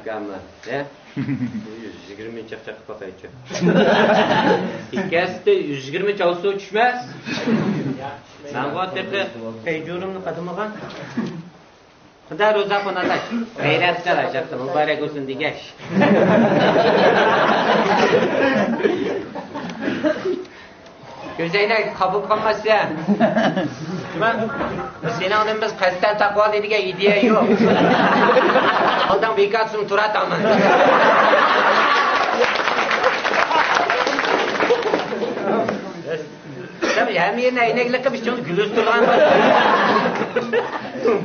Kamla. 120 çak bakayıcı. İkisi de 120 çalışsa düşmez. Ben bu tepe peycurumlu kadımıgan. Xuda roza qo'nadash. G'ayrat qilashapti, muborak bo'lsin degash. Ko'zaynak qabul qilmasa. Seni onim biz qasddan taqvo deydigan ideya yo'q. Oldin bekatsin turataman. Tabii hem yerine ineklik qilib ichun gülüz turgan bor.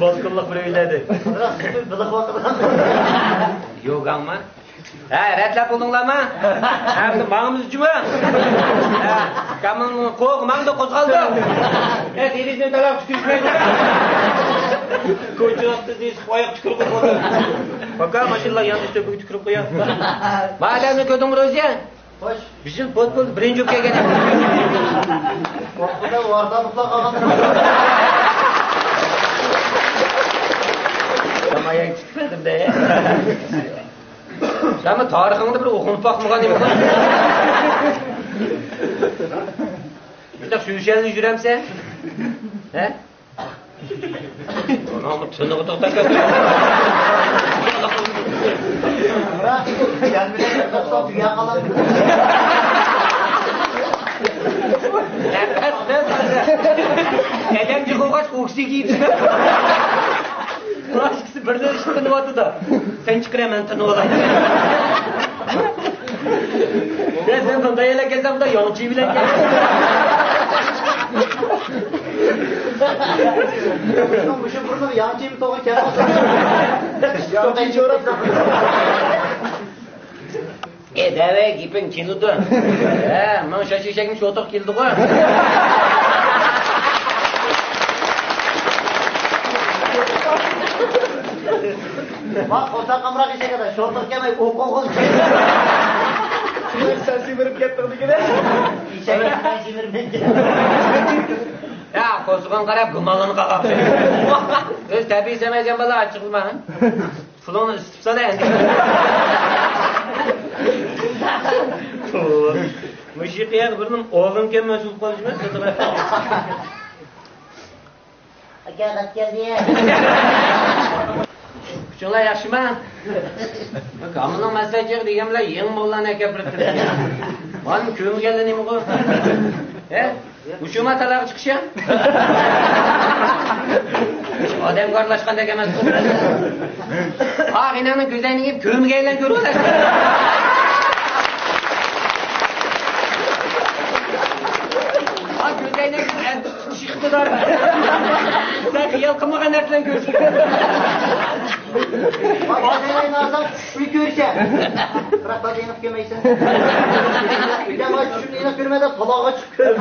Bozqinlik bir o'yladi. Biliq vaqtidan. Yo'q amma. Ha, ratlab bo'ldinglarmi? Ha, bu mağimiz juma. Ha, kamın qo'q, mağda qo'zg'aldi. Derizni talab tushmaydi. Ko'chiribdi deysiz, oyoq tukurib qo'ydi. Baka mashinalar yanlış to'piga tukurib qo'yadi. Madamni ko'rdingmi Ro'ziya? Xo'sh, bizim futbol birinchi kelgan. Qo'rqida varda mutlaq qolgan. Tamaya chiqdim de. Sen tarixingda bir o'qinib boqmagan emas. Bitta suyushani yuramsan? He? Onu tınığı to'xtatib. Yanmıda to'xtab yaqalan. Neden çıkılgaç kokusu giydi? Başkası birden tınıvadı da. Sen çıkır hemen tınıvalaydı. Sen bundayla gelsen burada yolcuyu bile gel. Bu şu burada yancıyı mı toğun kelmesi? Yancıyı çoğurak. Deve gipin kilidi. Ben şaşıracakmış otok kilidi koy. Bak otak kamrak işe kadar şortok yemey okul. Sen simirip gettirdi gene. İşe kadar simirip Ya kozuğun qarab gımalını qaqaq. Öz tabii semeyeceğim bala açıq qılma. Fulonu ısıtsa da endi. Müşiqiya birinin oğlum kim mesul qolishmas, fotoğraf. Aka qat keldi. Şunlar yaxshimi? Kamının mesajı deganlar yeng bo'lgan aka bir tirib. Mana ko'mganda nima qil? Ushuma talaq chiqishi? Odam gorlashgandek emas. Ag'inaning ko'zayni yeb ko'mga aylan ko'rib olasiz. Ha ko'zayni chiqdilar. Sen xiyol qilmagan narsalarni ko'rsin. Ko'zayni azam tushib ko'rsa. Biroq badayni kelmaysan. Uydan tushib yine ko'rmada taloqqa chiqib.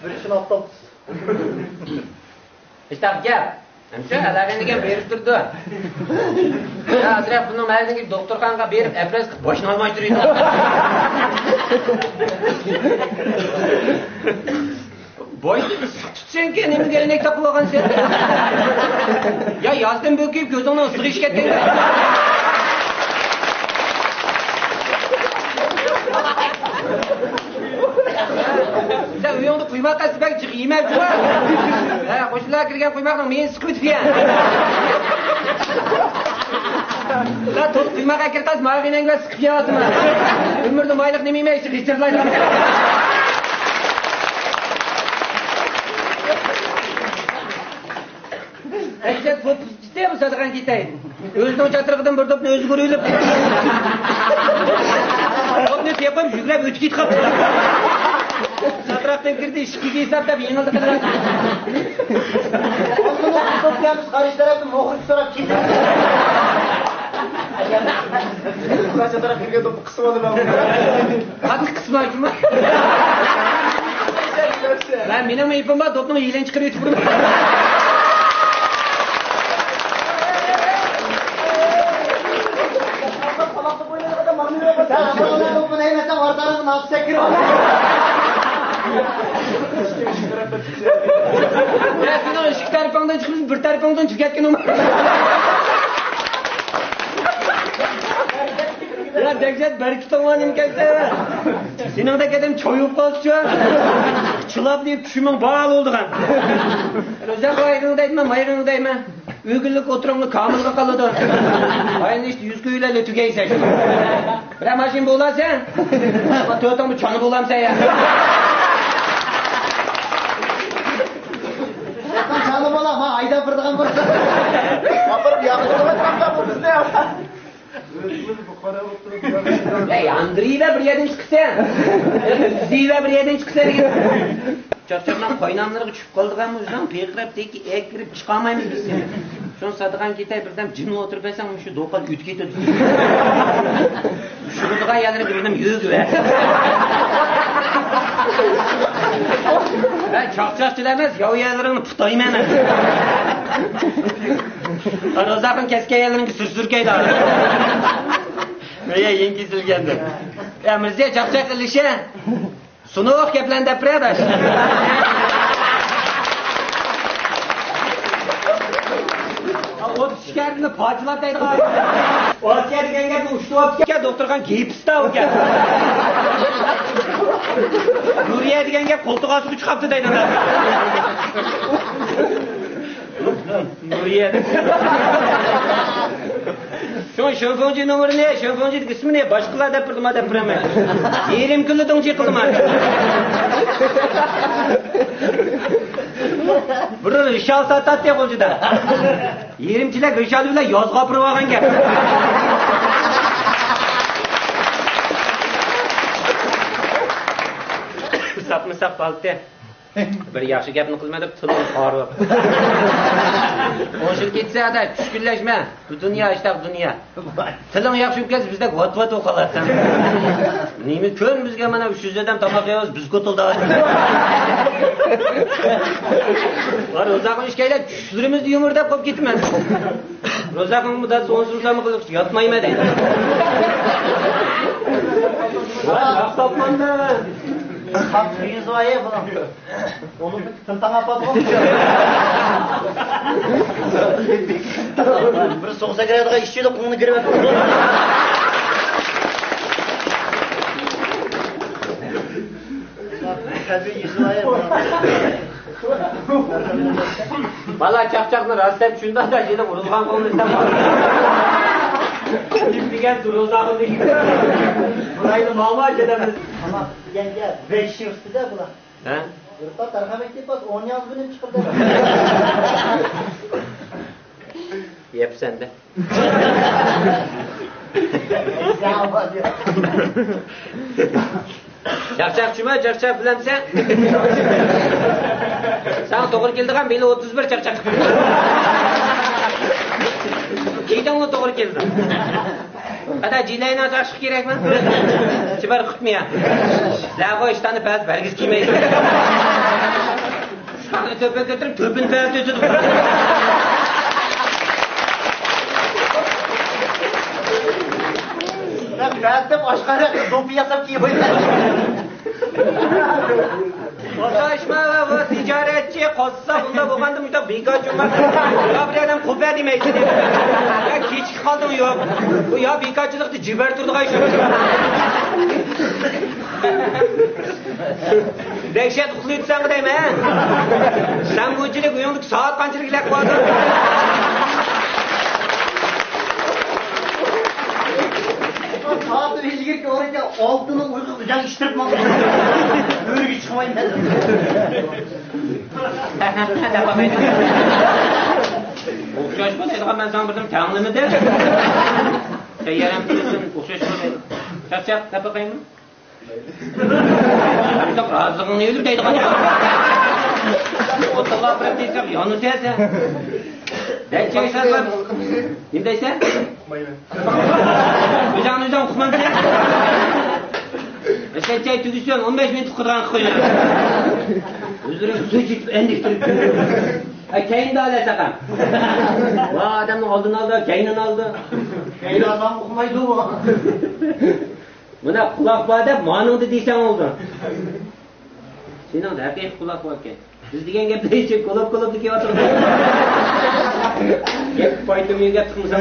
Birisini aptal. İşte gel. Hemşe alağınıgen berip durdu. Ya atraf bunu mağazındaki doktorxanaga berip epres boşuna almay duruydu. Boyni tutsan ki nemi gelenek tapıp olgan sen. Ya yazdan bökeyip gözüne ısık iş ketken. Sen uyuğunda kuymak kasıp belki çık yiyemem çık. Koşullar kirgen kuymakla meni sıkı bitken. Sen tut kuymak akir kas mağinen göz sıkı yiyemezsin. Ömürde maylık nemeyme işi geçirlayın. Sen fotoğraf istiyor musun sadıkan gitayın? Özünün çatırıqdan bir topunu özü görüylüp. Onu ne yapayım yüklep ötü git kapı. Satraqdan kirdi, işkiga hisoblab yengildi qidiradi. Bunu to'playmiz, qarish tarafdan mo'xir so'rab ketdi. Qarish taraf kirgan to'pni qisib oldim men. Qattiq qismayapman. Ben mening ayibim bor, to'pni yilan chiqarib yetib turibman. Ya sen o ışık tarifağından çıkmışsın, bir tarifağından çık yetken olma. Ya dehşet berki to'g'anim kelsa. Sening de kedem çoyup qolsa. Çılap deyip düşümün bağlı oldugan. O'zak ayrını deyman, mayrını deyman. Ügülük oturumlu kamılga kalıdı. Ayın işte 100 güyle tügeysen. Bir maşin buğularsan. Ama tövtamı çanı buğulam sen ya. Sen çanı buğulam ha, ayda fırdıgan burada. Apırıp yakıştırma çanı bu bizde ya. Ya Andri'yle bir yerden çıksan. Ziyle bir yerden çıksan. Çarçamdan koynamları çıkıp kaldıgan yüzden peyqirab deyki ek girip çıkamayız biz seni. Son sadıgan ketay birden cini oturup esen şu dokal üt ketedi. Şu kutuğa yerlere birden yığı ver. Ben çakçakçı demez, yav yerlerini putayım hemen. Rozakın keske yerlerini sürsürkeydi abi. Neye yengi silgendi. Ya Mirziye çakçak ilişe. Sunuq keplen depriyadaş. O şikayetini parçalap deydi abi. O asker degenge bir uçtu asker doktorgan keyipsizda o gel. Nuriye degenge koltuq asıp çıkaptı deydi abi. Nuriye. Şu şönfoncu numara ne? Şönfoncu ismi ne? Başkalar da pırdıma da pırama. 20 kunlu toncu kıldım abi. Burada rişal satat diye koncuda. 20 çilek rişal bile yazga pırvagan gel. Sapmısak balıkta. Bir yaxshi gapni qilmadik, tilim og'rib. O'shil ketsa-da, tushkunlashma. Bu dunyo ishtaq dunyo. Tiling yaxshi o'tkaz, bizda vat-vat o'qalarsan. Nima ko'n bizga mana 300 odam tomoq yeymiz, biz ko'tildi. Var o'zaqin ishkaylar, tushurimizni yumurdab qo'yib ketmas. O'zaqin muddat so'nsumsam qilib yotmayma deydi. Va, topmanda. Bak yüz var ya bunun. Onu tıntan apadı mı? Bir soğusa girerdiği işçi de kumunu girip tabii yüzü var ya bunun. Valla çakçakını rastlep şundan da şeyde vurulgan kolunuzdan var. Gittigen durulduğunu değil. Burayı da mağma edemez. Ama yenge 5 yıl üstü de bula. He? Yurtta tarhamek yapmaz 10 yaz benim çıkıldı. Yap sen de. Çakçakçıma çakçak bilen sen. Sana doğru geldiğin beni 31 çakçak. Kiyden onu doğru geldi. Hatta cilayına açık gerek mi? Çıbar kutmaya. Lago iştahını pez belgis kiymeyiz. Sana töpe götürüp töpün pez tötüdüm. Ben de başka ne dopu yasam ki böyle. Otaşma ve ticaretçi kossa bunda boğandı müjde birkaç yıllar. Ya bir adam kupa demeydi. Ya hiç kaldın yok. Bu ya birkaç yıllıktı ciber turdu kayışır. Dehşet ukluydu sen gideyim he. Sen bu içilik uyumluk saat kançılık ilak vardı. Saat hiç girip oraya altını uyku kucak iştirtmem. Örgü çıkmayın dedim. Devam edin. Okşaşma dedim ben sana buradan tanrımı der. Seyyarem tutuyorsun okşaşma dedim. Çak ne bakayım mı? Tabii çok razılığın ne ölür deydi kaçak. Otalığa bırak deysem yanı derse. Ben çeksen var. Ne deysen? Üzerine okuman sen. Sen çay tüküsüyorsun 15 bin tıkıdan koyuyorsun. Üzerine su içip endiştirip. Keyin de öyle sakın. Vay adamın aldığını aldı, keyinin aldı. Keyin adam okumaydı bu. Buna kulak var da manıldı deysen oldu. Senin de erkek kulak var ki. Biz diyen gepleri için kolop diye oturdu. Gep koydum yerga çıkmışam.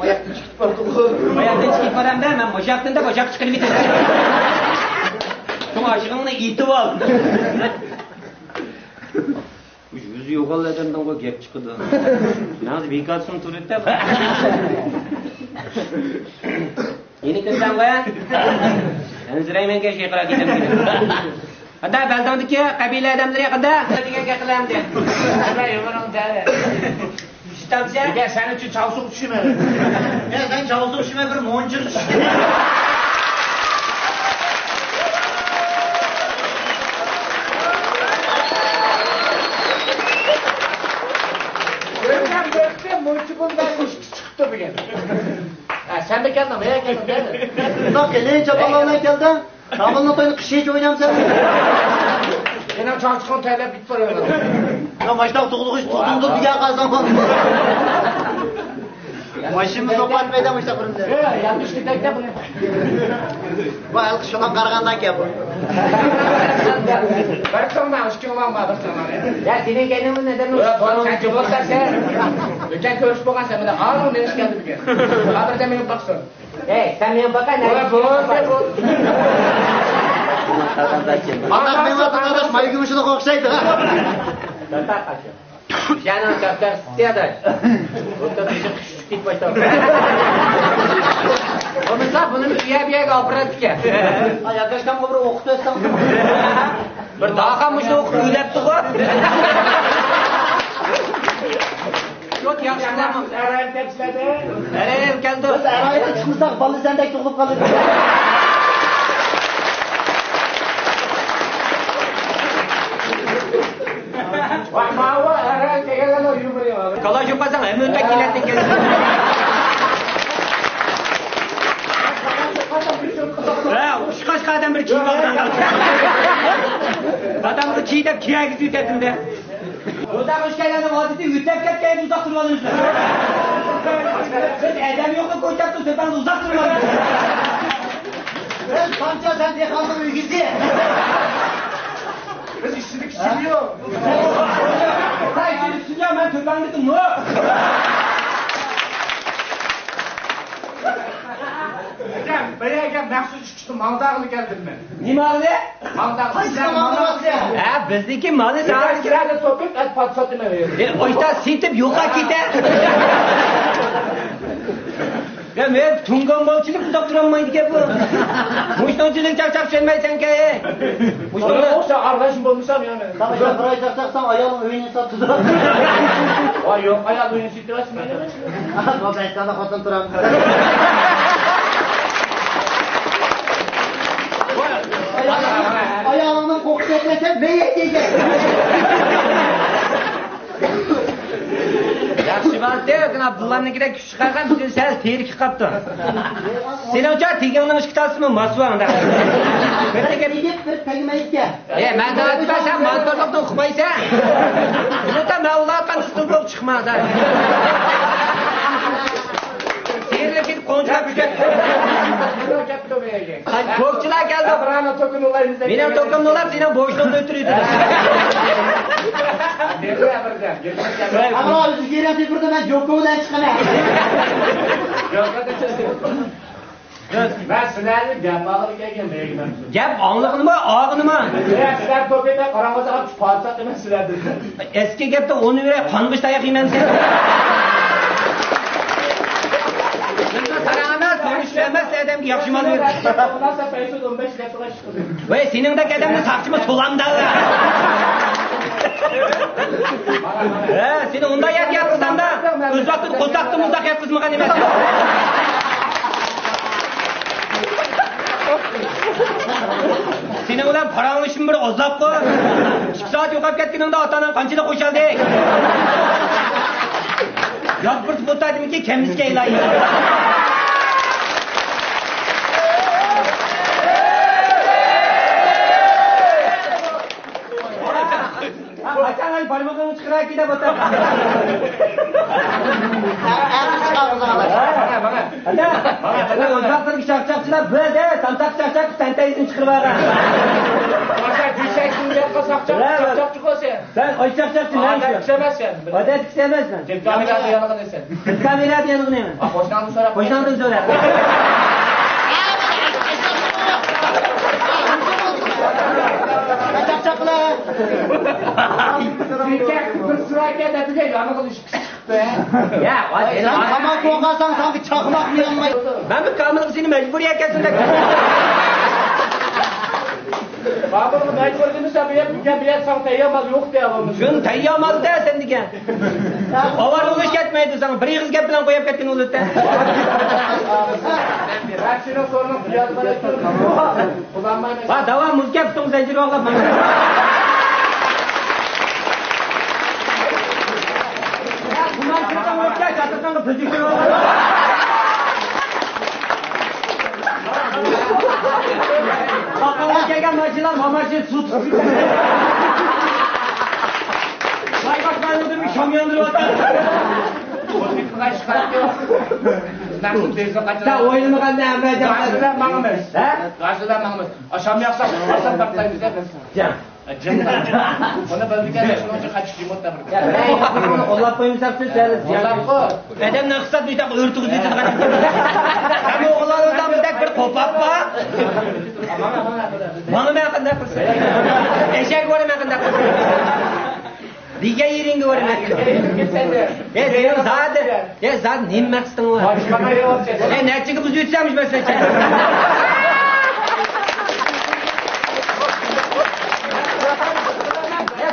Ayakta çıkıp bardım. Ayaktan çıkıp baram da men boşaqdan da boşaq chiqib ketadi. Şuna aşığını itib al. Yüzü yo'qol adamdan qo'y gap chiqdi. Naz bekatsın turibdi. Yeni kızdan qo'ya. Anziraymenga shay qilib ketaman. Qanday baldamdiki qabila odamlar yaqinda degan gap qilaman de. İştamsa Ya sen için çalışıp düşme. Ya sen çalışıp düşme bir moncur düşme. Çıktı bugün. Sen de geldin, nereye geldin? Bak ne çapalarla geldin? Ramazan toyunu kış hiç oynayam sen. Yine çalışkan TL bit var öyle. Ya maçta tuğluğu hiç tuğluğu bir yer kazanmadı. Başımı sopan meydamışta fırında. Yanlış gidek de bunu. Bu alkış olan kargandan ki yapın. Ben sonra alışkın olamadım sana. ya senin kendini neden Sen cıvılsan sen. Geçen görüş boğan sen. Ağır ne iş geldi bugün. Haberde benim baksın. Hey sen benim bakar ne? Allah benim adım arkadaş mayı gümüşüne korksaydı. Tantak kaçıyor. Jangan kakak tiada. Untuk dik başta. Mesela bunun biye gapırat ki. Ay arkadaşlar kabur okutu etsem. Bir daha kamışta okup ülepti o. Çok yaxşılamam. Erayın tepsiledi. Nereye geldi? Biz arayla çıkmışsak balı sendek tuğulup kalır. Vay mawa erayın tegeler o yürümüyor. Kalau jumpa sang hemen tak kilat tinggal. Uşkaş adam bir çiğ aldan kaldı. Adam da çiğ de kiye gidiyor kendinde. Burada hoş geldin vadide yütek ketken uzak durmadınız. Siz edem yok da koyacaktın sen uzak durmadınız. Ben sanca sen diye kaldım ülkesi. Biz işçilik işçiliyor. Hayır şimdi sünya ben tırpanlıktım mu? Buraya məxsus çıxdım, Maldağlı gəldim mən. Ne malı? Maldağlı. Kaçta maldaması ya? Ha bizdeki malı Sen sana. kirada toplayıp et patsatı mı veriyorsun? Oysa sitip yoka gider. Ya ben tungan balçılık uzak duramaydı ki bu. Muştonçılık çarçak söylemeysen ki. Yoksa arkadaşım bulmuşsam ya ben. Tabii sen burayı çarçaksam ayağımın öyünü sattı. Vay yok, ayağı oyun sütüversin beni. Bak ben sana katın turam. Ayağımın kokusu etmese beye diyecek. Yaxşı bal de, Abdullah'nınkide küçük kalkan bütün sen terik kaptı. Sen uçar teganın ışıktasın mı? Masuvanda. Gidip bir tegmeyi gel. Ben daha etmez sen mantorlukta okumaysan. Bunu da Mevla'dan üstünlük çıkmaz. Seyirle git konuşa büket. Korkçular geldi. Abraham tokun olayınızda. Benim tokum dolar senin boşluğunda ötürüydü. Ne yapacağım? Ama biz geri burada ben Joko'dan çıkana. Ben sizlerle yapmalı gelgen beygimem. Gap anlığını mı, ağını mı? Sizler toplayıp karamazı alıp patsat demez sizlerdir. Eski gapta onu göre kanmış dayak yemem sen. Sarağına konuşulamaz adam ki yakışmalı verir. Ondan sonra peşin 15 lira çıkıyor. Vay senin de adamın saçımı solamda. Seni onda yatkızdan da öz vakit kozaktım uzak yatkızmagan emas. Seni ulan paranın işin bir ozap koy. 2 saat yo'qolib ketganingda otanan qanchada qo'shildi. Yo'q bir spotadimki kemizga aylanadi. Açan parmağını çıkarak gide batar. Ermiş çıkar o zaman. Uzaklarki çarçakçılar böyle de santak çarçak sentezini çıkırıver. Başka düşe şimdi çakçakçı ol sen. Sen oyçakçaksın lan Adet işte. kişemezsen. Adet kişemezsin. Cep kamerası yanığı desen. Kamerat yanık ne mi? Hoşlandın sonra. Hoşlandın sonra. Çak lan. Bir sırayken de bir yanığı düştü. Ya hadi. Sen tamam kokarsan sanki çakmak mı yanmayı? Ben bir kamılık seni mecburiyet kesinlikle. Babamın mecbur demişse bir yer sana teyyamaz yok diye almış. Şunu tayyamaz da sen diken. Ovar uluş ketmeydi sana. Bir kız gep bilen koyup kettin ulutta. Her şeyin sorunu fiyatlara yapıyorum. Kullanmayı mesela. Ha devam muz gep tutum zinciri oğlum. Bundan çıkan ortaya çatırsan da püzükün oğlum. Bakalım gelgen maçılar mamaşı su tutuyor. Vay bak ben öldüm bir şam yandırıyor. Bu kadar şikayet yok. Nasıl derse Sen kaçırır. oyununu kan ne yapacağım? Karşıdan bağımız. He? Karşıdan bağımız. Aşam yapsak, aşam baklayın bize. Can. Onu ben bir kere şunu önce kaçık yumurta bırak. Ya ben yapıyorum. Allah koyumsak söz söyleriz. Ondan koy. Edemden kısa duysak ırtık duysak kadar. Tabii oğlan odamızda bir kopak var. Manım yakında kılsın. Eşek var yakında kılsın. Diye yeringi var yakında. Git sen de. Sen zaten. Ya zaten ne meksin var? Başkana yok sen. Ne çıkıp biz ütsemiş mesela.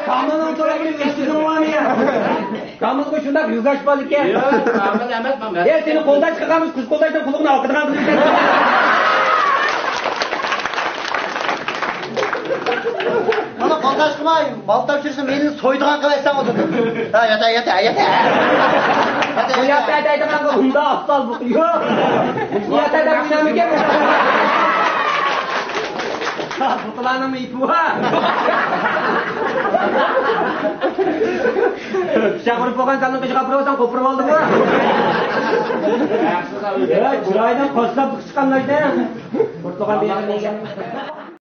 Kamanın torabını üstüne var mı ya? Kaman koşunda yügaç balık ya. Yok, kaman emez ben. Ya seni koldan çıkamış, kız koldan kulağına akıdan kız. Bana kaltaş kılmayın. Balta uçursun beni soyduğun kılaysan odur. Ha yeter. Bu yatayda kanka bunda aptal bu. Yok. Bu yatayda bir namı gelmiyor. Bu kulağına mı ip bu ha? Şakırıp bakan sanın kışı kapırıyorsan kopurup aldı bu. Ya çıraydan kosla bıkışkanlar da. Kurtlukan bir yerine gel.